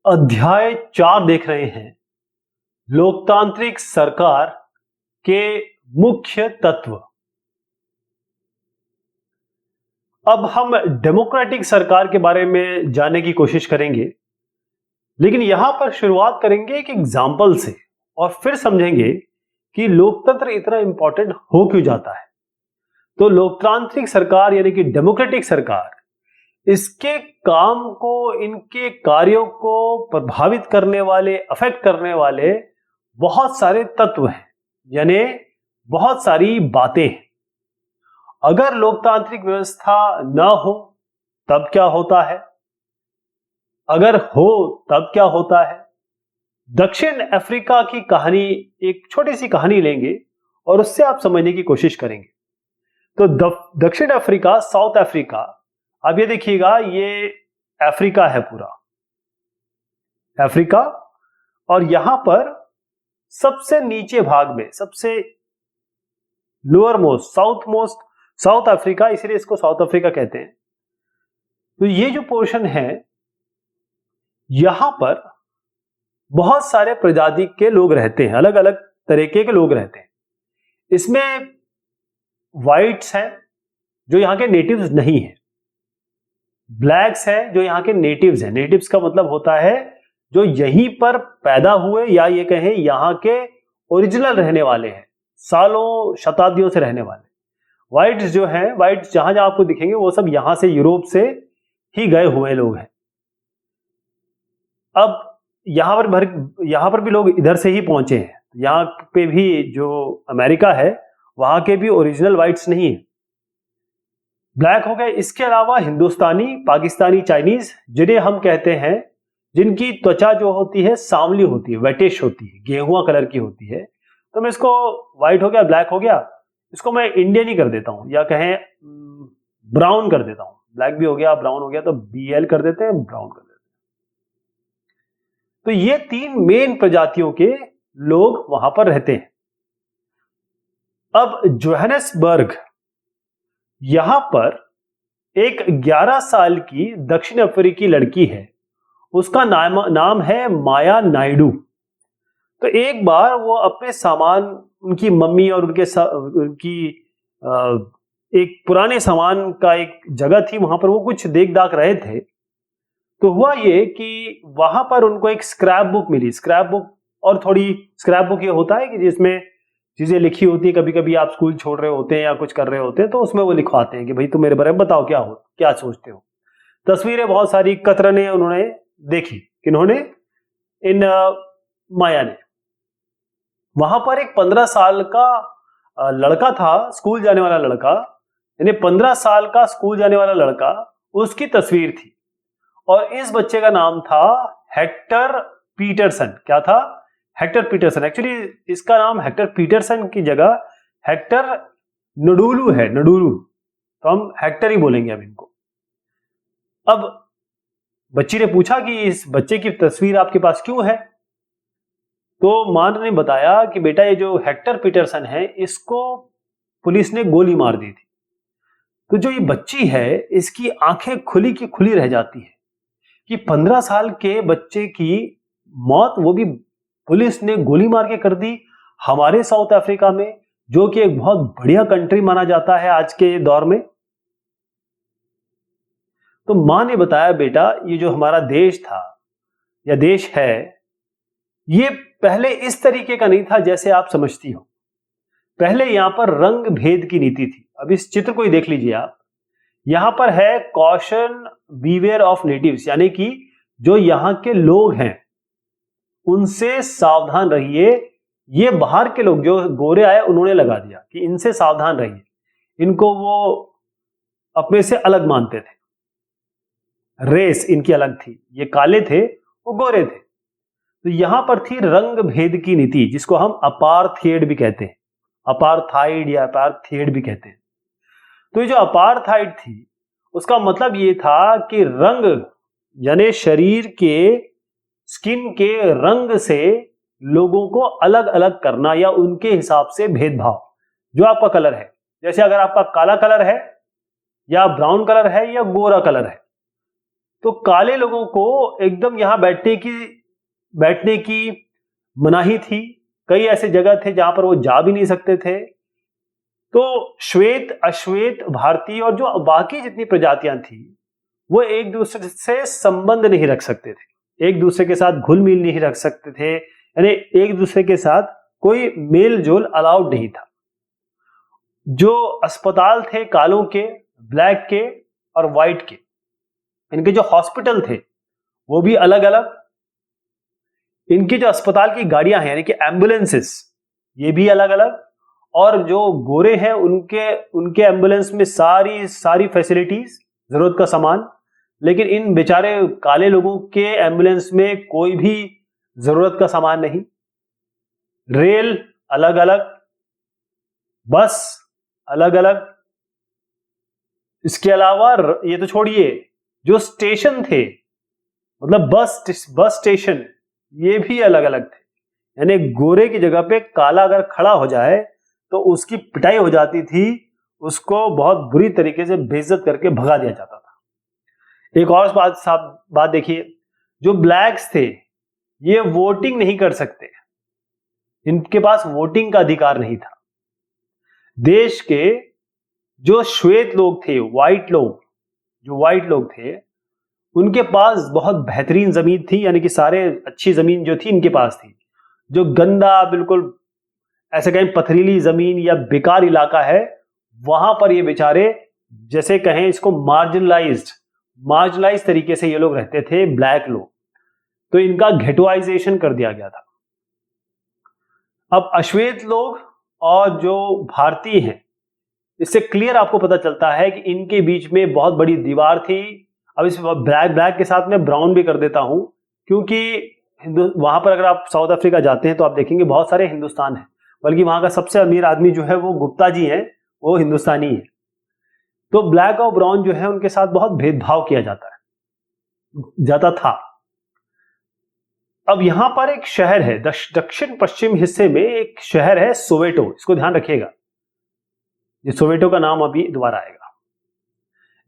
अध्याय 4 देख रहे हैं। लोकतांत्रिक सरकार के मुख्य तत्व। अब हम डेमोक्रेटिक सरकार के बारे में जानने की कोशिश करेंगे, लेकिन यहां पर शुरुआत करेंगे एक एग्जाम्पल से और फिर समझेंगे कि लोकतंत्र इतना इंपॉर्टेंट हो क्यों जाता है। तो लोकतांत्रिक सरकार यानी कि डेमोक्रेटिक सरकार, इसके काम को, इनके कार्यों को प्रभावित करने वाले, अफेक्ट करने वाले बहुत सारे तत्व हैं, यानी बहुत सारी बातें हैं। अगर लोकतांत्रिक व्यवस्था ना हो तब क्या होता है, अगर हो तब क्या होता है। दक्षिण अफ्रीका की कहानी, एक छोटी सी कहानी लेंगे और उससे आप समझने की कोशिश करेंगे। तो दक्षिण अफ्रीका, साउथ अफ्रीका, अब ये देखिएगा, ये अफ्रीका है, पूरा अफ्रीका, और यहां पर सबसे नीचे भाग में, सबसे लोअर मोस्ट, साउथ अफ्रीका, इसलिए इसको साउथ अफ्रीका कहते हैं। तो ये जो पोर्शन है, यहां पर बहुत सारे प्रजाति के लोग रहते हैं, अलग अलग तरीके के लोग रहते हैं। इसमें व्हाइट्स हैं जो यहां के नेटिव्स नहीं है, ब्लैक्स हैं जो यहां के नेटिव्स हैं। नेटिव्स का मतलब होता है जो यहीं पर पैदा हुए, या ये कहें यहां के ओरिजिनल रहने वाले हैं, सालों शताब्दियों से रहने वाले। व्हाइट्स जो हैं, व्हाइट्स जहां जहां आपको दिखेंगे वो सब यहां से, यूरोप से ही गए हुए लोग हैं। अब यहां पर भी लोग इधर से ही पहुंचे हैं। यहां पे भी जो अमेरिका है, वहां के भी ओरिजिनल व्हाइट्स नहीं है, ब्लैक हो गए। इसके अलावा हिंदुस्तानी, पाकिस्तानी, चाइनीज, जिन्हें हम कहते हैं, जिनकी त्वचा जो होती है सांवली होती है, वेटिश होती है, गेहुआ कलर की होती है। तो मैं इसको, व्हाइट हो गया, ब्लैक हो गया, इसको मैं इंडियन ही कर देता हूं, या कहें ब्राउन कर देता हूं। ब्लैक भी हो गया, ब्राउन हो गया, तो BL कर देते हैं, ब्राउन कर देते हैं। तो ये 3 मेन प्रजातियों के लोग वहां पर रहते हैं। अब जोहानिसबर्ग, यहां पर एक 11 साल की दक्षिण अफ्रीकी लड़की है, उसका नाम है माया नायडू। तो एक बार वो अपने सामान, उनकी मम्मी और उनकी एक पुराने सामान का एक जगह थी, वहां पर वो कुछ देख दाख रहे थे। तो हुआ ये कि वहां पर उनको एक स्क्रैप बुक मिली। स्क्रैप बुक, और थोड़ी स्क्रैप बुक ये होता है कि जिसमें चीजें लिखी होती है। कभी कभी आप स्कूल छोड़ रहे होते हैं या कुछ कर रहे होते हैं, तो उसमें वो लिखवाते हैं कि भाई तुम मेरे बारे में बताओ, क्या सोचते हो। तस्वीरें बहुत सारी, कतरने उन्होंने देखी, किन्होंने, इन माया ने। वहां पर एक 15 साल का लड़का था, स्कूल जाने वाला लड़का, यानी 15 साल का स्कूल जाने वाला लड़का, उसकी तस्वीर थी। और इस बच्चे का नाम था हेक्टर पीटरसन। क्या था? Hector Peterson. एक्चुअली इसका नाम हेक्टर पीटरसन की जगह हेक्टर नडुलू है, नडुलू, तो हम हेक्टर ही बोलेंगे अब इनको। अब बच्ची ने पूछा कि इस बच्चे की तस्वीर आपके पास क्यों है? तो मां ने बताया कि बेटा, ये जो हेक्टर पीटरसन है, इसको पुलिस ने गोली मार दी थी। तो जो ये बच्ची है, इसकी आंखें खुली की खुली रह जाती है कि 15 साल के बच्चे की मौत, वो भी पुलिस ने गोली मार के कर दी, हमारे साउथ अफ्रीका में, जो कि एक बहुत बढ़िया कंट्री माना जाता है आज के दौर में। तो मां ने बताया, बेटा, ये जो हमारा देश था या देश है, ये पहले इस तरीके का नहीं था जैसे आप समझती हो। पहले यहां पर रंग भेद की नीति थी। अब इस चित्र को ही देख लीजिए आप। यहां पर है कॉशन बीवेयर ऑफ नेटिव्स, यानी कि जो यहां के लोग हैं उनसे सावधान रहिए। ये बाहर के लोग जो गोरे आए, उन्होंने लगा दिया कि इनसे सावधान रहिए, इनको वो अपने से अलग मानते थे, रेस इनकी अलग थी। ये काले थे, वो गोरे थे। तो यहां पर थी रंग भेद की नीति, जिसको हम अपार्थाइड भी कहते हैं, अपार्थाइड या अपार्थाइड भी कहते हैं। तो ये जो अपार्थाइड थी, उसका मतलब ये था कि रंग, यानी शरीर के, स्किन के रंग से लोगों को अलग अलग करना, या उनके हिसाब से भेदभाव। जो आपका कलर है, जैसे अगर आपका काला कलर है, या ब्राउन कलर है, या गोरा कलर है, तो काले लोगों को एकदम यहां बैठने की मनाही थी। कई ऐसे जगह थे जहां पर वो जा भी नहीं सकते थे। तो श्वेत, अश्वेत, भारतीय और जो बाकी जितनी प्रजातियां थी वो एक दूसरे से संबंध नहीं रख सकते थे, एक दूसरे के साथ घुल मिल नहीं रख सकते थे, यानी एक दूसरे के साथ कोई मेल जोल अलाउड नहीं था। जो अस्पताल थे कालों के, ब्लैक के और व्हाइट के, इनके जो हॉस्पिटल थे वो भी अलग अलग। इनके जो अस्पताल की गाड़ियां हैं यानी कि एम्बुलेंसेस, ये भी अलग अलग। और जो गोरे हैं उनके एम्बुलेंस में सारी फैसिलिटीज, जरूरत का सामान। लेकिन इन बेचारे काले लोगों के एम्बुलेंस में कोई भी जरूरत का सामान नहीं। रेल अलग अलग, बस अलग अलग। इसके अलावा ये तो छोड़िए, जो स्टेशन थे, मतलब बस स्टेशन, ये भी अलग अलग थे। यानी गोरे की जगह पे काला अगर खड़ा हो जाए तो उसकी पिटाई हो जाती थी, उसको बहुत बुरी तरीके से बेइज्जत करके भगा दिया जाता था। एक और बात देखिए, जो ब्लैक्स थे ये वोटिंग नहीं कर सकते, इनके पास वोटिंग का अधिकार नहीं था। देश के जो श्वेत लोग थे, जो व्हाइट लोग थे, उनके पास बहुत बेहतरीन जमीन थी, यानी कि सारे अच्छी जमीन जो थी इनके पास थी। जो गंदा, बिल्कुल ऐसे कहें पथरीली जमीन या बेकार इलाका है, वहां पर ये बेचारे, जैसे कहें इसको मार्जिनलाइज्ड तरीके से ये लोग रहते थे, ब्लैक लोग। तो इनका घेटोइजेशन कर दिया गया था। अब अश्वेत लोग और जो भारतीय हैं, इससे क्लियर आपको पता चलता है कि इनके बीच में बहुत बड़ी दीवार थी। अब इस ब्लैक के साथ मैं ब्राउन भी कर देता हूं, क्योंकि वहां पर अगर आप साउथ अफ्रीका जाते हैं तो आप देखेंगे बहुत सारे हिंदुस्तान हैं, बल्कि वहां का सबसे अमीर आदमी जो है वो गुप्ता जी हैं, वो हिंदुस्तानी है। तो ब्लैक और ब्राउन जो है उनके साथ बहुत भेदभाव किया जाता था। अब यहां पर एक शहर है, दक्षिण पश्चिम हिस्से में एक शहर है सोवेटो, इसको ध्यान रखिएगा, ये सोवेटो का नाम अभी दोबारा आएगा।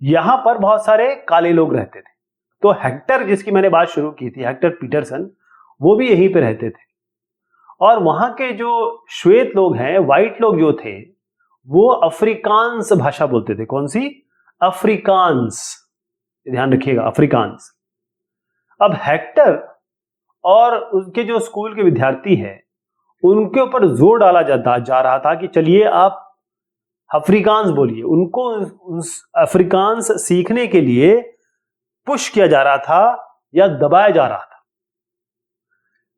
यहां पर बहुत सारे काले लोग रहते थे। तो हेक्टर, जिसकी मैंने बात शुरू की थी, हेक्टर पीटरसन, वो भी यहीं पे रहते थे। और वहां के जो श्वेत लोग हैं, व्हाइट लोग जो थे, वो अफ्रीकांस भाषा बोलते थे। कौन सी? अफ्रीकांस, ध्यान रखिएगा, अफ्रीकांस। अब हेक्टर और उनके जो स्कूल के विद्यार्थी हैं, उनके ऊपर जोर डाला जा रहा था कि चलिए आप अफ्रीकांस बोलिए। उनको उस अफ्रीकांस सीखने के लिए पुश किया जा रहा था या दबाया जा रहा था।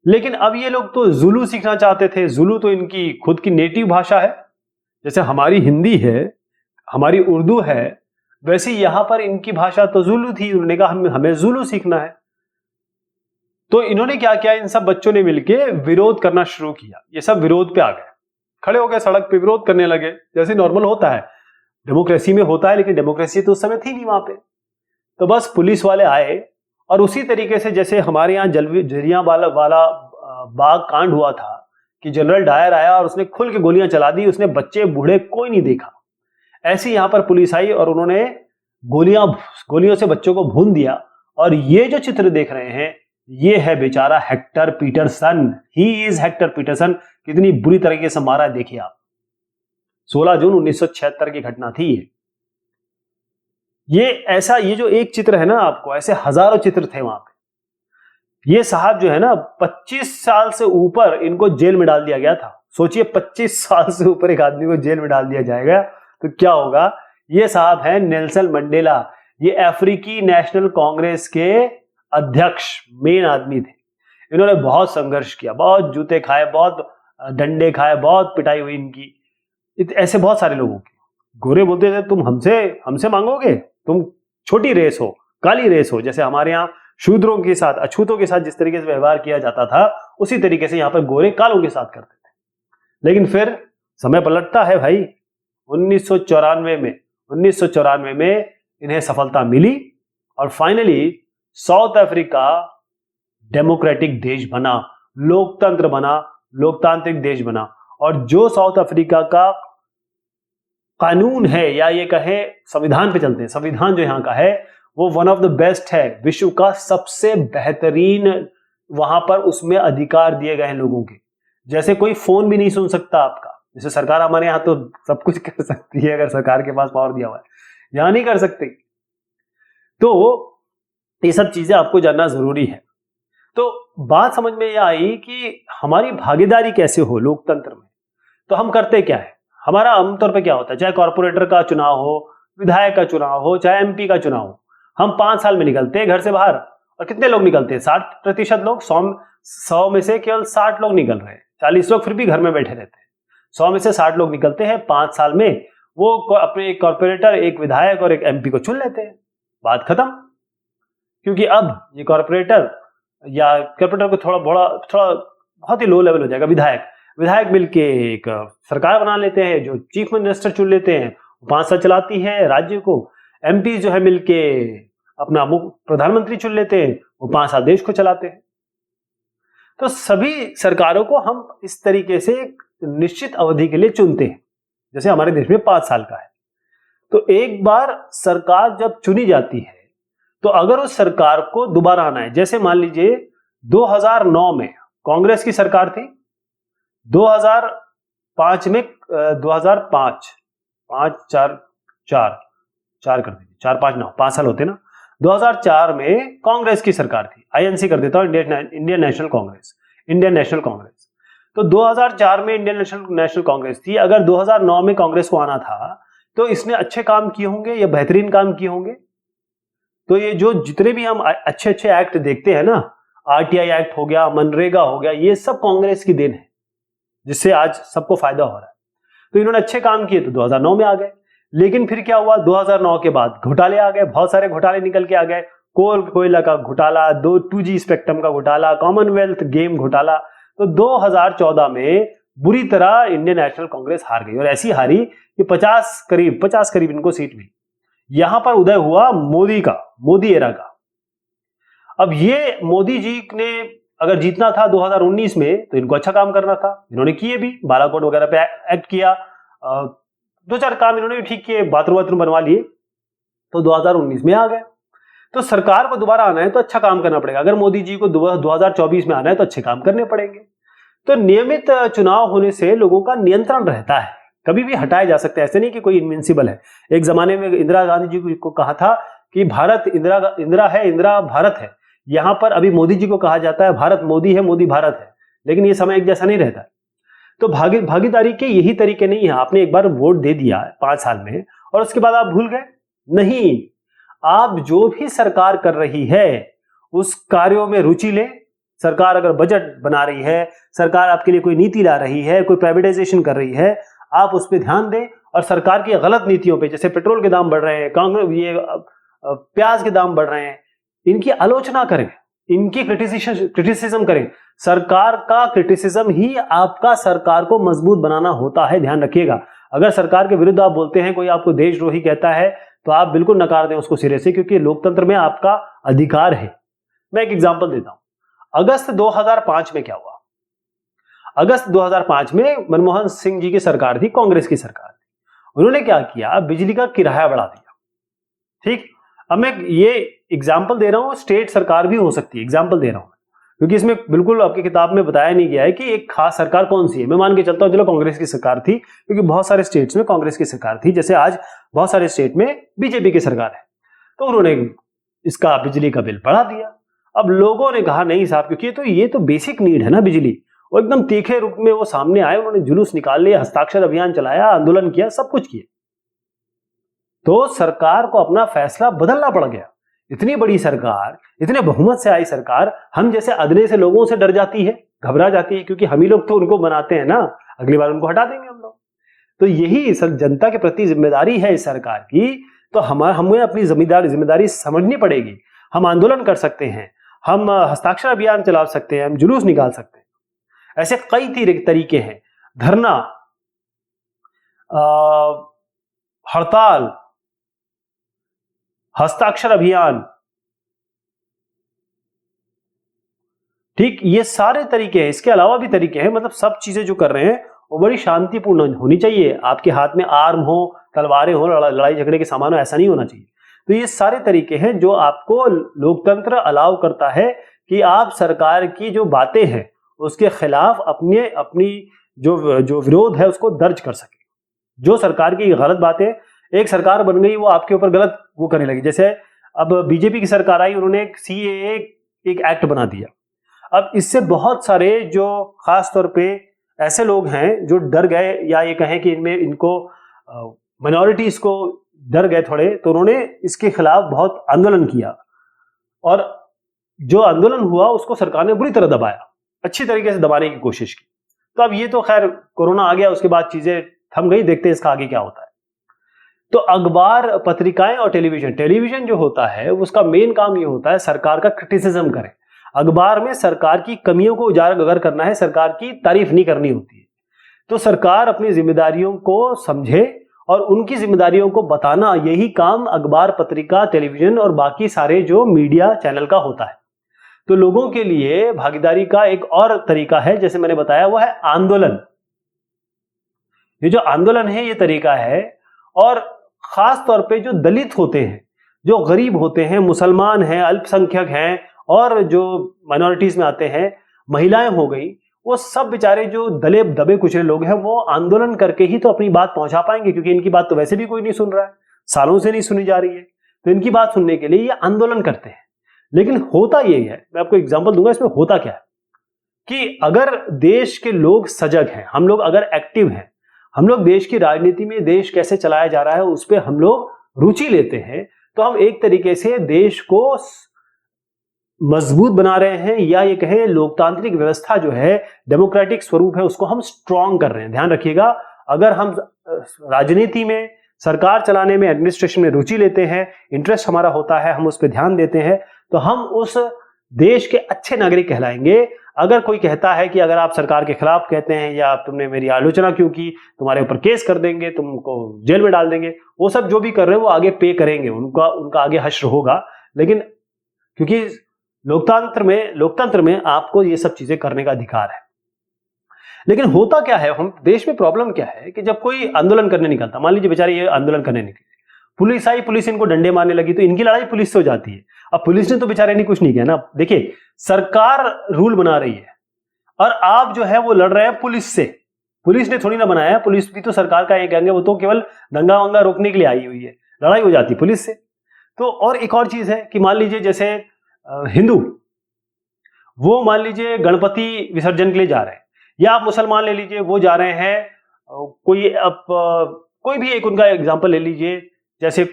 लेकिन अब ये लोग तो जुलू सीखना चाहते थे। जुलू तो इनकी खुद की नेटिव भाषा है, जैसे हमारी हिंदी है, हमारी उर्दू है, वैसे यहां पर इनकी भाषा तो जुलू थी। उन्होंने कहा हमें जुलू सीखना है। तो इन्होंने क्या किया, इन सब बच्चों ने मिलकर विरोध करना शुरू किया। ये सब विरोध पे आ गए, खड़े हो गए सड़क पे, विरोध करने लगे, जैसे नॉर्मल होता है, डेमोक्रेसी में होता है। लेकिन डेमोक्रेसी तो उस समय थी नहीं वहां पे। तो बस पुलिस वाले आए और उसी तरीके से जैसे हमारे यहाँ जलियांवाला बाग कांड हुआ था कि जनरल डायर आया और उसने खुल के गोलियां चला दी, उसने बच्चे बूढ़े कोई नहीं देखा। ऐसे यहां पर पुलिस आई और उन्होंने गोलियों से बच्चों को भून दिया। और ये जो चित्र देख रहे हैं, ये है बेचारा Hector Pieterson. He is Hector Pieterson. कितनी बुरी तरीके से मारा है देखिए आप। 16 जून 1976 की घटना थी ये जो एक चित्र है ना, आपको ऐसे हजारों चित्र थे वहां पे। ये साहब जो है ना, 25 साल से ऊपर इनको जेल में डाल दिया गया था। सोचिए 25 साल से ऊपर एक आदमी को जेल में डाल दिया जाएगा तो क्या होगा। ये साहब हैं नेल्सन मंडेला। ये अफ्रीकी नेशनल कांग्रेस के अध्यक्ष, मेन आदमी थे। इन्होंने बहुत संघर्ष किया, बहुत जूते खाए, बहुत डंडे खाए, बहुत पिटाई हुई इनकी। ऐसे बहुत सारे लोगों की। गोरे बोलते थे तुम हमसे मांगोगे, तुम छोटी रेस हो, काली रेस हो। जैसे हमारे यहाँ शूद्रों के साथ, अछूतों के साथ जिस तरीके से व्यवहार किया जाता था, उसी तरीके से यहां पर गोरे कालों के साथ करते थे। लेकिन फिर समय पलटता है भाई। 1994 में इन्हें सफलता मिली और फाइनली साउथ अफ्रीका डेमोक्रेटिक देश बना, लोकतंत्र बना, लोकतांत्रिक देश बना। और जो साउथ अफ्रीका का कानून है, या ये कहे संविधान पे चलते हैं, संविधान जो यहां का है वो वन ऑफ द बेस्ट है, विश्व का सबसे बेहतरीन वहां पर उसमें अधिकार दिए गए हैं लोगों के। जैसे कोई फोन भी नहीं सुन सकता आपका, जैसे सरकार हमारे यहाँ तो सब कुछ कर सकती है अगर सरकार के पास पावर दिया हुआ है, यहां नहीं कर सकती। तो ये सब चीजें आपको जानना जरूरी है। तो बात समझ में यह आई कि हमारी भागीदारी कैसे हो लोकतंत्र में। तो हम करते क्या है, हमारा आमतौर पे क्या होता है, चाहे कॉर्पोरेटर का चुनाव हो, विधायक का चुनाव हो, चाहे एमपी का चुनाव हो, हम 5 साल में निकलते हैं घर से बाहर। और कितने लोग निकलते हैं, 60% लोग। 100 में से केवल 60 लोग निकल रहे हैं, 40 लोग फिर भी घर में बैठे रहते हैं। 100 में से 60 लोग निकलते हैं, 5 साल में वो अपने एक कॉर्पोरेटर, एक विधायक और एक एमपी को चुन लेते हैं, बात खत्म। क्योंकि अब ये कॉर्पोरेटर को थोड़ा बहुत ही लो लेवल हो जाएगा। विधायक मिलके एक सरकार बना लेते हैं, जो चीफ मिनिस्टर चुन लेते हैं, 5 साल चलाती है राज्य को। एमपी जो है मिलके अपना प्रधानमंत्री चुन लेते हैं, वो 5 साल देश को चलाते हैं। तो सभी सरकारों को हम इस तरीके से एक निश्चित अवधि के लिए चुनते हैं, जैसे हमारे देश में 5 साल का है। तो एक बार सरकार जब चुनी जाती है, तो अगर उस सरकार को दोबारा आना है, जैसे मान लीजिए 2009 में कांग्रेस की सरकार थी, 2005 में 5 साल होते ना, 2004 में कांग्रेस की सरकार थी, आईएनसी कर देता हूं, इंडियन नेशनल कांग्रेस। तो 2004 में इंडियन नेशनल कांग्रेस थी। अगर 2009 में कांग्रेस को आना था, तो इसने अच्छे काम किए होंगे या बेहतरीन काम किए होंगे। तो ये जो जितने भी हम अच्छे एक्ट देखते हैं ना, आरटीआई एक्ट हो गया, मनरेगा हो गया, ये सब कांग्रेस की देन है, जिससे आज सबको फायदा हो रहा है। तो इन्होंने अच्छे काम किए तो 2009 में आ गए। लेकिन फिर क्या हुआ, 2009 के बाद घोटाले आ गए, बहुत सारे घोटाले निकल के आ गए। कोयला का घोटाला, 2G स्पेक्ट्रम का घोटाला, कॉमनवेल्थ गेम घोटाला। तो 2014 में बुरी तरह इंडियन नेशनल कांग्रेस हार गई, और ऐसी हारी कि 50 करीब इनको सीट मिली। यहां पर उदय हुआ मोदी एरा का। अब ये मोदी जी ने अगर जीतना था 2019 में, तो इनको अच्छा काम करना था। इन्होंने किए भी, बालाकोट वगैरह पे एक्ट किया, 2-4 काम इन्होंने भी ठीक किए, बाथरूम बनवा लिए, तो 2019 में आ गए। तो सरकार को दोबारा आना है तो अच्छा काम करना पड़ेगा। अगर मोदी जी को 2024 में आना है तो अच्छे काम करने पड़ेंगे। तो नियमित चुनाव होने से लोगों का नियंत्रण रहता है, कभी भी हटाया जा सकता है, ऐसे नहीं कि कोई इनविंसिबल है। एक जमाने में इंदिरा गांधी जी को कहा था कि भारत इंदिरा भारत है। यहां पर अभी मोदी जी को कहा जाता है भारत मोदी है, मोदी भारत है, लेकिन ये समय एक जैसा नहीं रहता। तो भागीदारी के यही तरीके नहीं है। आपने एक बार वोट दे दिया 5 साल में और उसके बाद आप भूल गए, नहीं। आप जो भी सरकार कर रही है उस कार्यों में रुचि ले। सरकार अगर बजट बना रही है, सरकार आपके लिए कोई नीति ला रही है, कोई प्राइवेटाइजेशन कर रही है, आप उस पर ध्यान दें। और सरकार की गलत नीतियों पे, जैसे पेट्रोल के दाम बढ़ रहे हैं, प्याज के दाम बढ़ रहे हैं, इनकी आलोचना करें, इनकी क्रिटिसिज्म करें। सरकार का क्रिटिसिज्म ही आपका सरकार को मजबूत बनाना होता है, ध्यान रखिएगा। अगर सरकार के विरुद्ध आप बोलते हैं, कोई आपको देशद्रोही कहता है, तो आप बिल्कुल नकार दें उसको सिरे से, क्योंकि लोकतंत्र में आपका अधिकार है। मैं एक एग्जांपल देता हूं। अगस्त 2005 में क्या हुआ? अगस्त 2005 में मनमोहन सिंह जी की सरकार थी, कांग्रेस की सरकार थी। उन्होंने क्या किया, बिजली का किराया बढ़ा दिया। ठीक, अब मैं ये एग्जाम्पल दे रहा हूं, स्टेट सरकार भी हो सकती है, एग्जाम्पल दे रहा हूं, क्योंकि इसमें बिल्कुल आपकी किताब में बताया नहीं गया है कि एक खास सरकार कौन सी है। मैं मान के चलता हूं चलो कांग्रेस की सरकार थी, क्योंकि बहुत सारे स्टेट्स में कांग्रेस की सरकार थी, जैसे आज बहुत सारे स्टेट में बीजेपी की सरकार है। तो उन्होंने इसका बिजली का बिल बढ़ा दिया। अब लोगों ने कहा नहीं साहब, क्योंकि ये तो बेसिक नीड है ना बिजली। वो एकदम तीखे रूप में वो सामने आए, उन्होंने जुलूस निकाल लिया, हस्ताक्षर अभियान चलाया, आंदोलन किया, सब कुछ किया। तो सरकार को अपना फैसला बदलना पड़ गया। इतनी बड़ी सरकार, इतने बहुमत से आई सरकार, हम जैसे अदने से लोगों से डर जाती है, घबरा जाती है, क्योंकि हम ही लोग तो उनको बनाते हैं ना, अगली बार उनको हटा देंगे हम लोग। तो यही जनता के प्रति जिम्मेदारी है इस सरकार की। तो हमें अपनी जिम्मेदारी समझनी पड़ेगी। हम आंदोलन कर सकते हैं, हम हस्ताक्षर अभियान चला सकते हैं, हम जुलूस निकाल सकते हैं। ऐसे कई तरीके हैं, धरना, हड़ताल, हस्ताक्षर अभियान, ठीक, ये सारे तरीके हैं। इसके अलावा भी तरीके हैं, मतलब सब चीजें जो कर रहे हैं वो बड़ी शांतिपूर्ण होनी चाहिए। आपके हाथ में आर्म हो, तलवारें हो, लड़ाई झगड़े के सामान हो, ऐसा नहीं होना चाहिए। तो ये सारे तरीके हैं जो आपको लोकतंत्र अलाउ करता है कि आप सरकार की जो बातें हैं उसके खिलाफ अपनी जो विरोध है उसको दर्ज कर सके। जो सरकार की गलत बातें, एक सरकार बन गई वो आपके ऊपर गलत वो करने लगी, जैसे अब बीजेपी की सरकार आई, उन्होंने एक सीएए एक एक्ट बना दिया। अब इससे बहुत सारे जो खास तौर पे ऐसे लोग हैं जो डर गए, या ये कहें कि इनको माइनॉरिटीज को डर गए थोड़े, तो उन्होंने इसके खिलाफ बहुत आंदोलन किया और जो आंदोलन हुआ उसको सरकार ने बुरी तरह दबाया, अच्छी तरीके से दबाने की कोशिश की। तो अब ये तो खैर कोरोना आ गया, उसके बाद चीजें थम गई, देखते हैं इसका आगे क्या होता है। तो अखबार, पत्रिकाएं और टेलीविजन जो होता है उसका मेन काम ये होता है सरकार का क्रिटिसिज्म करें। अखबार में सरकार की कमियों को उजागर करना है, सरकार की तारीफ नहीं करनी होती है। तो सरकार अपनी जिम्मेदारियों को समझे और उनकी जिम्मेदारियों को बताना, यही काम अखबार, पत्रिका, टेलीविजन और बाकी सारे जो मीडिया चैनल का होता है। तो लोगों के लिए भागीदारी का एक और तरीका है, जैसे मैंने बताया, वो है आंदोलन। ये जो आंदोलन है ये तरीका है, और खास तौर पे जो दलित होते हैं, जो गरीब होते हैं, मुसलमान हैं, अल्पसंख्यक हैं और जो माइनॉरिटीज में आते हैं, महिलाएं हो गई, वो सब बेचारे जो दबे कुचले लोग हैं वो आंदोलन करके ही तो अपनी बात पहुंचा पाएंगे, क्योंकि इनकी बात तो वैसे भी कोई नहीं सुन रहा है, सालों से नहीं सुनी जा रही है। तो इनकी बात सुनने के लिए ये आंदोलन करते हैं। लेकिन होता यही है, मैं आपको एग्जांपल दूंगा इसमें होता क्या है, कि अगर देश के लोग सजग हैं, हम लोग अगर एक्टिव हैं, हम लोग देश की राजनीति में देश कैसे चलाया जा रहा है उस पर हम लोग रुचि लेते हैं, तो हम एक तरीके से देश को मजबूत बना रहे हैं, या ये कहें लोकतांत्रिक व्यवस्था जो है, डेमोक्रेटिक स्वरूप है, उसको हम स्ट्रांग कर रहे हैं। ध्यान रखिएगा, अगर हम राजनीति में, सरकार चलाने में, एडमिनिस्ट्रेशन में रुचि लेते हैं, इंटरेस्ट हमारा होता है, हम उस पर ध्यान देते हैं, तो हम उस देश के अच्छे नागरिक कहलाएंगे। अगर कोई कहता है कि अगर आप सरकार के खिलाफ कहते हैं या तुमने मेरी आलोचना क्यों की, तुम्हारे ऊपर केस कर देंगे, तुमको जेल में डाल देंगे, वो सब जो भी कर रहे हैं वो आगे पे करेंगे, उनका आगे हश्र होगा। लेकिन क्योंकि लोकतंत्र में आपको ये सब चीजें करने का अधिकार है। लेकिन होता क्या है, हम देश में प्रॉब्लम क्या है कि जब कोई आंदोलन करने निकलता, मान लीजिए बेचारे ये आंदोलन करने निकले, पुलिस आई, पुलिस इनको डंडे मारने लगी, तो इनकी लड़ाई पुलिस से हो जाती है। अब पुलिस ने तो बेचारे ने कुछ नहीं किया ना, देखिए सरकार रूल बना रही है और आप जो है वो लड़ रहे हैं पुलिस से। पुलिस ने थोड़ी ना बनाया, पुलिस भी तो सरकार का एक अंग है, वो तो केवल दंगा वंगा रोकने के लिए आई हुई है, लड़ाई हो जाती पुलिस से। तो और एक और चीज है कि मान लीजिए जैसे हिंदू, वो मान लीजिए गणपति विसर्जन के लिए जा रहे हैं, या आप मुसलमान ले लीजिए, वो जा रहे हैं कोई भी एक उनका एग्जाम्पल ले लीजिए, जैसे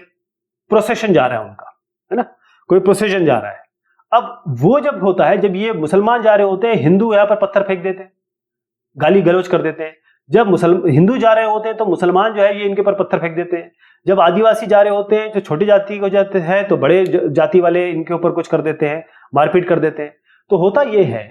प्रोसेशन जा रहा है उनका, है ना, कोई प्रोसेशन जा रहा है। अब वो जब होता है, जब ये मुसलमान जा रहे होते हैं, हिंदू यहाँ पर पत्थर फेंक देते हैं, गाली गलौज कर देते हैं। जब हिंदू जा रहे होते हैं तो मुसलमान जो है ये इनके ऊपर पत्थर फेंक देते हैं। जब आदिवासी जा रहे होते हैं, जो छोटी जाति को जाते हैं, तो बड़े जाति वाले इनके ऊपर कुछ कर देते हैं, मारपीट कर देते हैं। तो होता ये है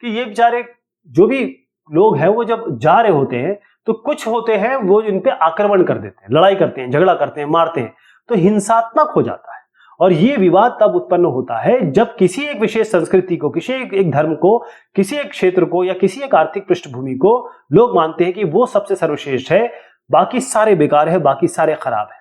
कि ये बेचारे जो भी लोग हैं वो जब जा रहे होते हैं तो कुछ होते हैं वो इन पे आक्रमण कर देते हैं, लड़ाई करते हैं, झगड़ा करते हैं, मारते हैं, तो हिंसात्मक हो जाता है। और ये विवाद तब उत्पन्न होता है जब किसी एक विशेष संस्कृति को, किसी एक धर्म को, किसी एक क्षेत्र को या किसी एक आर्थिक पृष्ठभूमि को लोग मानते हैं कि वो सबसे सर्वश्रेष्ठ है, बाकी सारे बेकार है, बाकी सारे खराब है।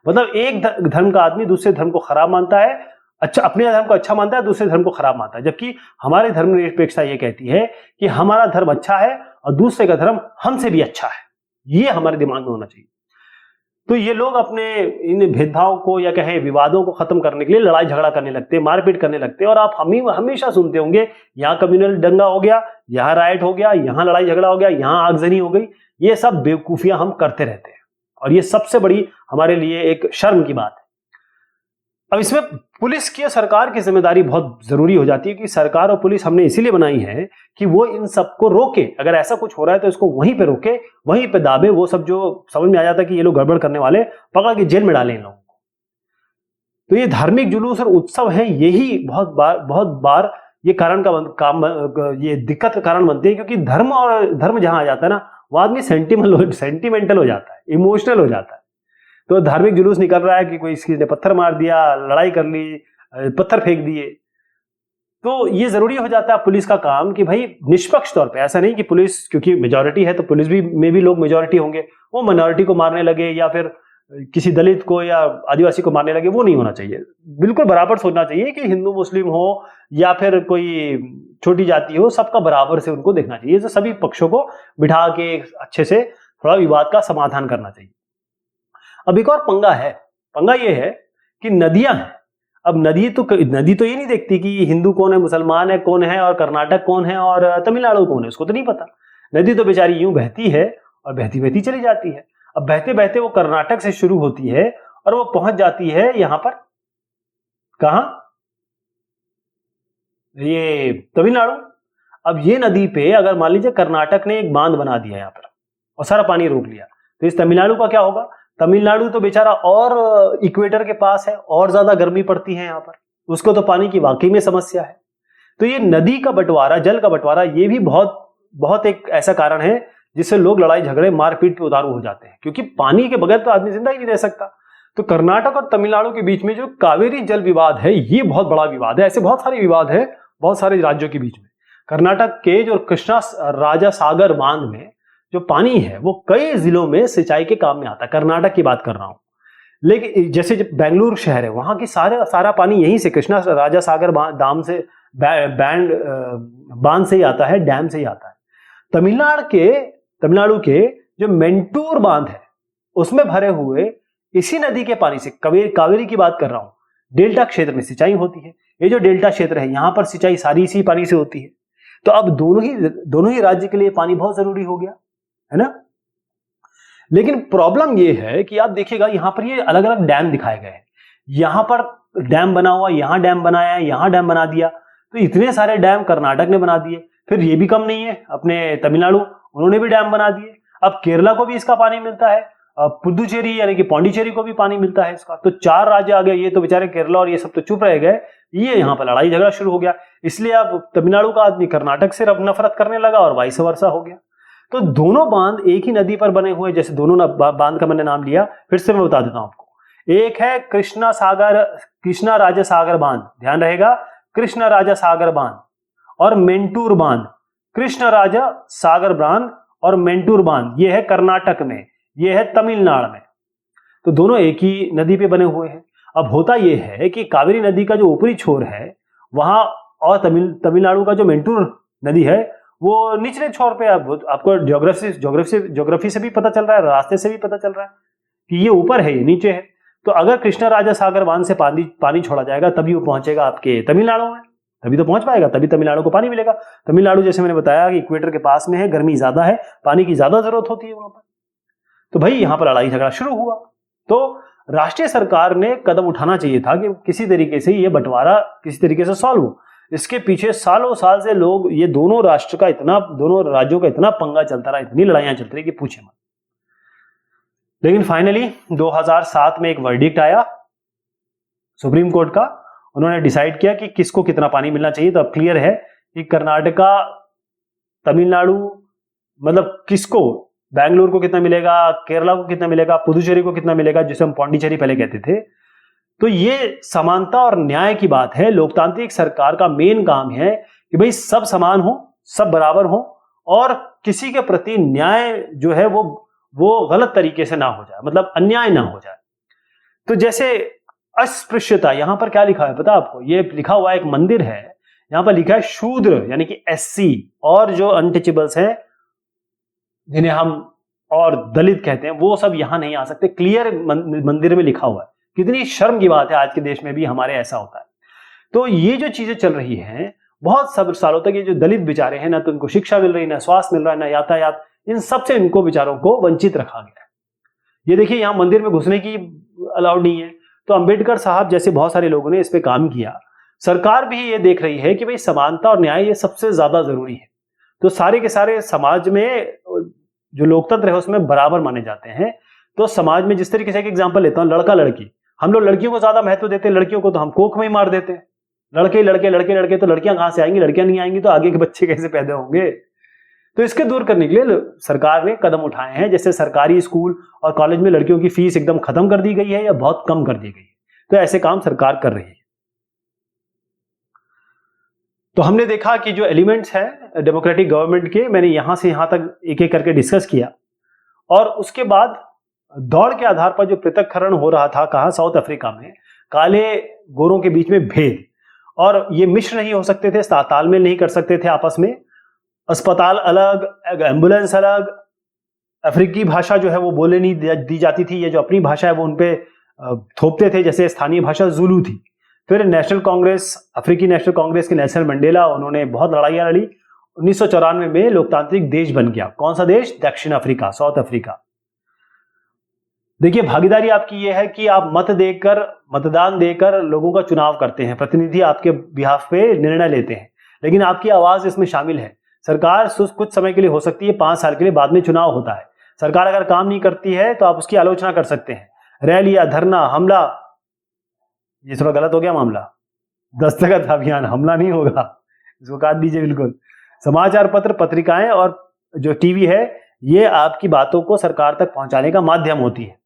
मतलब एक धर्म का आदमी दूसरे धर्म को खराब मानता है, अच्छा अपने धर्म को अच्छा मानता है, दूसरे धर्म को खराब मानता है। जबकि हमारे धर्मनिरपेक्षता ये कहती है कि हमारा धर्म अच्छा है और दूसरे का धर्म हमसे भी अच्छा है। ये हमारे दिमाग में होना चाहिए। तो ये लोग अपने इन भेदभाव को या कहें विवादों को खत्म करने के लिए लड़ाई झगड़ा करने लगते हैं, मारपीट करने लगते हैं। और आप हमेशा सुनते होंगे, यहाँ कम्युनल दंगा हो गया, यहाँ राइट हो गया, यहाँ लड़ाई झगड़ा हो गया, यहाँ आगजनी हो गई। ये सब बेवकूफियां हम करते रहते हैं और ये सबसे बड़ी हमारे लिए एक शर्म की बात है। अब इसमें पुलिस की, सरकार की जिम्मेदारी बहुत जरूरी हो जाती है कि सरकार और पुलिस हमने इसीलिए बनाई है कि वो इन सबको रोके। अगर ऐसा कुछ हो रहा है तो इसको वहीं पे रोके, वहीं पे दाबे। वो सब जो समझ में आ जाता है कि ये लोग गड़बड़ करने वाले, पकड़ के जेल में डालें इन लोगों को। तो ये धार्मिक जुलूस और उत्सव है, यही बहुत बार ये ये दिक्कत का कारण बनते हैं, क्योंकि धर्म जहां आ जाता है ना, वो आदमी सेंटिमेंटल हो जाता है, इमोशनल हो जाता है। तो धार्मिक जुलूस निकल रहा है कि कोई किसी ने पत्थर मार दिया, लड़ाई कर ली, पत्थर फेंक दिए, तो ये जरूरी हो जाता है पुलिस का काम कि भाई निष्पक्ष तौर पे, ऐसा नहीं कि पुलिस क्योंकि मेजॉरिटी है तो पुलिस में भी लोग मेजॉरिटी होंगे, वो माइनॉरिटी को मारने लगे या फिर किसी दलित को या आदिवासी को मारने लगे, वो नहीं होना चाहिए। बिल्कुल बराबर सोचना चाहिए कि हिंदू मुस्लिम हो या फिर कोई छोटी जाति हो, सबका बराबर से उनको देखना चाहिए। तो सभी पक्षों को बिठा के अच्छे से थोड़ा विवाद का समाधान करना चाहिए। अब एक और पंगा है, पंगा ये है कि नदियां हैं। अब नदी तो ये नहीं देखती कि हिंदू कौन है, मुसलमान है कौन है, और कर्नाटक कौन है और तमिलनाडु कौन है, उसको तो नहीं पता। नदी तो बेचारी यूं बहती है और बहती बहती चली जाती है। अब बहते बहते वो कर्नाटक से शुरू होती है और वो पहुंच जाती है यहां पर, कहां, ये तमिलनाडु। अब ये नदी पे अगर मान लीजिए कर्नाटक ने एक बांध बना दिया यहां पर और सारा पानी रोक लिया, तो इस तमिलनाडु का क्या होगा? तमिलनाडु तो बेचारा और इक्वेटर के पास है, और ज्यादा गर्मी पड़ती है यहां पर, उसको तो पानी की वाकई में समस्या है। तो ये नदी का बंटवारा, जल का बंटवारा, ये भी बहुत बहुत एक ऐसा कारण है जिससे लोग लड़ाई झगड़े मारपीट पे उतारू हो जाते हैं, क्योंकि पानी के बगैर तो आदमी जिंदा ही नहीं रह सकता। तो कर्नाटक और तमिलनाडु के बीच में जो कावेरी जल विवाद है, ये बहुत बड़ा विवाद है। ऐसे बहुत सारे विवाद है बहुत सारे राज्यों के बीच में। कर्नाटक के जो कृष्णा राजा सागर बांध में जो पानी है वो कई जिलों में सिंचाई के काम में आता है। कर्नाटक की बात कर रहा हूं, लेकिन जैसे बेंगलुरु शहर है, वहां की सारा पानी यहीं से कृष्णा राजा सागर बांध से ही आता है, डैम से ही आता है। तमिलनाडु के जो मेंटूर बांध है उसमें भरे हुए इसी नदी के पानी से, कावेरी की बात कर रहा हूं, डेल्टा क्षेत्र में सिंचाई होती है। ये जो डेल्टा क्षेत्र है, यहां पर सिंचाई सारी इसी पानी से होती है। तो अब दोनों ही राज्य के लिए पानी बहुत जरूरी हो गया है ना। लेकिन प्रॉब्लम ये है कि आप देखिएगा यहां पर ये अलग अलग डैम दिखाए गए हैं। यहां पर डैम बना हुआ, यहां डैम बनाया, यहां डैम बना दिया। तो इतने सारे डैम कर्नाटक ने बना दिए। फिर ये भी कम नहीं है, अपने तमिलनाडु, उन्होंने भी डैम बना दिए। अब केरला को भी इसका पानी मिलता है, पुदुचेरी यानी कि पौंडीचेरी को भी पानी मिलता है इसका। तो 4 राज्य आ गए। ये तो बेचारे केरला और ये सब तो चुप रह गए, ये यहाँ पर लड़ाई झगड़ा शुरू हो गया। इसलिए अब तमिलनाडु का आदमी कर्नाटक से अब नफरत करने लगा और वाइस वर्सा हो गया। तो दोनों बांध एक ही नदी पर बने हुए, जैसे दोनों बांध का मैंने नाम लिया, फिर से मैं बता देता हूं आपको। एक है कृष्णा राजा सागर बांध, ध्यान रहेगा, कृष्णा राजा सागर बांध, और मेंटूर बांध। कृष्ण राजा सागर बांध और मेंटूर बांध, ये है कर्नाटक में, ये है तमिलनाडु में। तो दोनों एक ही नदी पे बने हुए हैं। अब होता यह है कि कावेरी नदी का जो ऊपरी छोर है वहां, और तमिलनाडु का जो मेंटूर नदी है वो निचले छोर पे। आपको ज्योग्राफी से भी पता चल रहा है, रास्ते से भी पता चल रहा है कि ये ऊपर है, ये नीचे है। तो अगर कृष्णा राजा सागर बांध से पानी छोड़ा जाएगा तभी वो पहुंचेगा आपके तमिलनाडु में, तभी तो पहुंच पाएगा, तभी तमिलनाडु को पानी मिलेगा। तमिलनाडु जैसे मैंने बताया कि इक्वेटर के पास में है, गर्मी ज्यादा है, पानी की ज्यादा जरूरत होती है वहां पर। तो भाई यहां पर लड़ाई झगड़ा शुरू हुआ। तो राष्ट्रीय सरकार ने कदम उठाना चाहिए था कि किसी तरीके से ये बंटवारा किसी तरीके से सॉल्व हो। इसके पीछे सालों साल से लोग, ये दोनों राज्यों का इतना पंगा चलता रहा, इतनी लड़ाइयां चलती रही कि पूछे मत। लेकिन फाइनली 2007 में एक वर्डिक्ट आया सुप्रीम कोर्ट का। उन्होंने डिसाइड किया कि किसको कितना पानी मिलना चाहिए। तो अब क्लियर है कि कर्नाटका, तमिलनाडु, मतलब किसको, बेंगलुरु को कितना मिलेगा, केरला को कितना मिलेगा, पुदुचेरी को कितना मिलेगा, जिसे हम पौंडीचेरी पहले कहते थे। तो ये समानता और न्याय की बात है। लोकतांत्रिक सरकार का मेन काम है कि भाई सब समान हो, सब बराबर हो, और किसी के प्रति न्याय जो है वो गलत तरीके से ना हो जाए, मतलब अन्याय ना हो जाए। तो जैसे अस्पृश्यता, यहां पर क्या लिखा है पता आपको? ये लिखा हुआ एक मंदिर है, यहां पर लिखा है शूद्र यानी कि SC, और जो अनटचेबल्स हैं जिन्हें हम और दलित कहते हैं, वो सब यहां नहीं आ सकते। क्लियर मंदिर में लिखा हुआ है। कितनी शर्म की बात है, आज के देश में भी हमारे ऐसा होता है। तो ये जो चीजें चल रही हैं बहुत सब सालों तक, ये जो दलित बेचारे हैं, ना तो उनको शिक्षा मिल रही, ना स्वास्थ्य मिल रहा है, ना यातायात, इन सब से इनको बेचारों को वंचित रखा गया है। ये देखिए यहां मंदिर में घुसने की अलाउड नहीं है। तो अंबेडकर साहब जैसे बहुत सारे लोगों ने इस पे काम किया। सरकार भी ये देख रही है कि भाई समानता और न्याय ये सबसे ज्यादा जरूरी है। तो सारे के सारे समाज में जो लोकतंत्र है उसमें बराबर माने जाते हैं। तो समाज में जिस तरीके से, एक एग्जांपल लेता हूं, लड़का लड़की, हम लोग लड़कियों को ज्यादा महत्व देते हैं, लड़कियों को तो हम कोख में ही मार देते हैं। लड़के लड़के लड़के लड़के, तो लड़कियां कहां से आएंगी? लड़कियां नहीं आएंगी तो आगे के बच्चे कैसे पैदा होंगे? तो इसके दूर करने के लिए सरकार ने कदम उठाए हैं। जैसे सरकारी स्कूल और कॉलेज में लड़कियों की फीस एकदम खत्म कर दी गई है या बहुत कम कर दी गई है। तो ऐसे काम सरकार कर रही है। तो हमने देखा कि जो एलिमेंट्स हैं डेमोक्रेटिक गवर्नमेंट के, मैंने यहां से यहां तक एक एक करके डिस्कस किया। और उसके बाद दौड़ के आधार पर जो पृथक्करण हो रहा था, कहा साउथ अफ्रीका में काले गोरों के बीच में भेद, और ये मिश्र नहीं हो सकते थे, तालमेल नहीं कर सकते थे आपस में, अस्पताल अलग, एम्बुलेंस अलग, अफ्रीकी भाषा जो है वो बोले नहीं दी जाती थी, ये जो अपनी भाषा है वो उनपे थोपते थे, जैसे स्थानीय भाषा जुलू थी। फिर नेशनल कांग्रेस, अफ्रीकी नेशनल कांग्रेस के नेल्सन मंडेला, उन्होंने बहुत लड़ाइयां लड़ी। 1994 में लोकतांत्रिक देश बन गया। कौन सा देश? दक्षिण अफ्रीका, साउथ अफ्रीका। देखिए, भागीदारी आपकी ये है कि आप मतदान देकर लोगों का चुनाव करते हैं, प्रतिनिधि आपके बिहाफ पे निर्णय लेते हैं, लेकिन आपकी आवाज इसमें शामिल है। सरकार कुछ समय के लिए हो सकती है, 5 साल के लिए, बाद में चुनाव होता है। सरकार अगर काम नहीं करती है तो आप उसकी आलोचना कर सकते हैं, रैलियां, धरना, हमला। ये थोड़ा गलत हो गया मामला, दस्तखत अभियान, हमला नहीं होगा, इसको काट दीजिए बिल्कुल। समाचार पत्र, पत्रिकाएं और जो टीवी है, ये आपकी बातों को सरकार तक पहुंचाने का माध्यम होती है।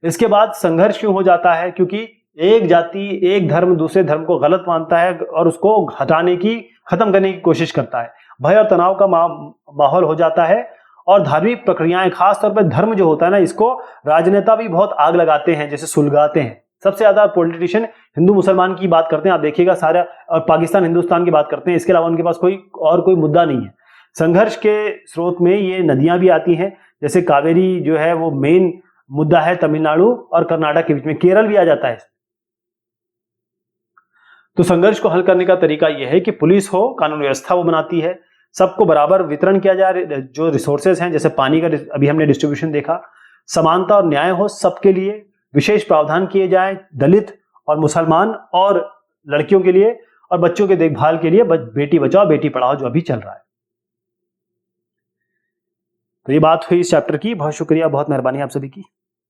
इसके बाद संघर्ष क्यों हो जाता है? क्योंकि एक जाति, एक धर्म दूसरे धर्म को गलत मानता है और उसको खत्म करने की कोशिश करता है। भय और तनाव का माहौल हो जाता है, और धार्मिक प्रक्रियाएं, खासतौर पर धर्म जो होता है ना, इसको राजनेता भी बहुत आग लगाते हैं, जैसे सुलगाते हैं। सबसे ज्यादा पॉलिटिशियन हिंदू मुसलमान की बात करते हैं, आप देखिएगा सारा, और पाकिस्तान हिंदुस्तान की बात करते हैं। इसके अलावा उनके पास कोई मुद्दा नहीं है। संघर्ष के स्रोत में ये नदियां भी आती हैं, जैसे कावेरी जो है वो मेन मुद्दा है तमिलनाडु और कर्नाटक के बीच में, केरल भी आ जाता है। तो संघर्ष को हल करने का तरीका यह है कि पुलिस हो, कानून व्यवस्था वो बनाती है, सबको बराबर वितरण किया जाए, जो रिसोर्सेज हैं, जैसे पानी का अभी हमने डिस्ट्रीब्यूशन देखा, समानता और न्याय हो सबके लिए, विशेष प्रावधान किए जाए दलित और मुसलमान और लड़कियों के लिए, और बच्चों के देखभाल के लिए बेटी बचाओ बेटी पढ़ाओ जो अभी चल रहा है। तो ये बात हुई इस चैप्टर की। बहुत शुक्रिया, बहुत मेहरबानी आप सभी की।